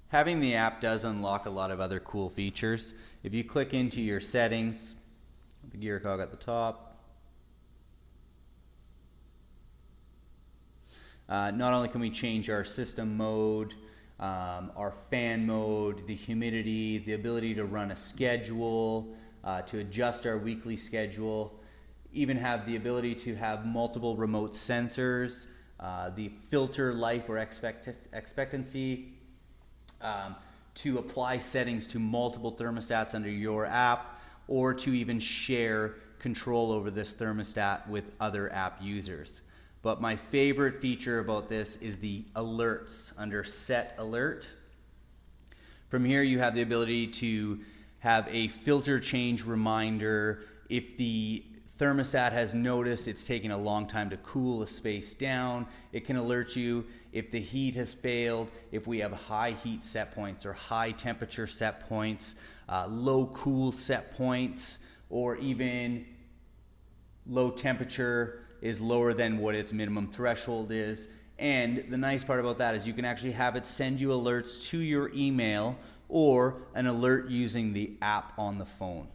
Having the app does unlock a lot of other cool features. If you click into your settings, the gear cog at the top, not only can we change our system mode, our fan mode, the humidity, the ability to run a schedule, to adjust our weekly schedule, even have the ability to have multiple remote sensors, the filter life or expectancy, to apply settings to multiple thermostats under your app, or to even share control over this thermostat with other app users. But my favorite feature about this is the alerts under Set Alert. From here you have the ability to have a filter change reminder. If the thermostat has noticed it's taking a long time to cool a space down, it can alert you. If the heat has failed, if we have high heat set points or high temperature set points, low cool set points, or even low temperature is lower than what its minimum threshold is. And the nice part about that is you can actually have it send you alerts to your email or an alert using the app on the phone.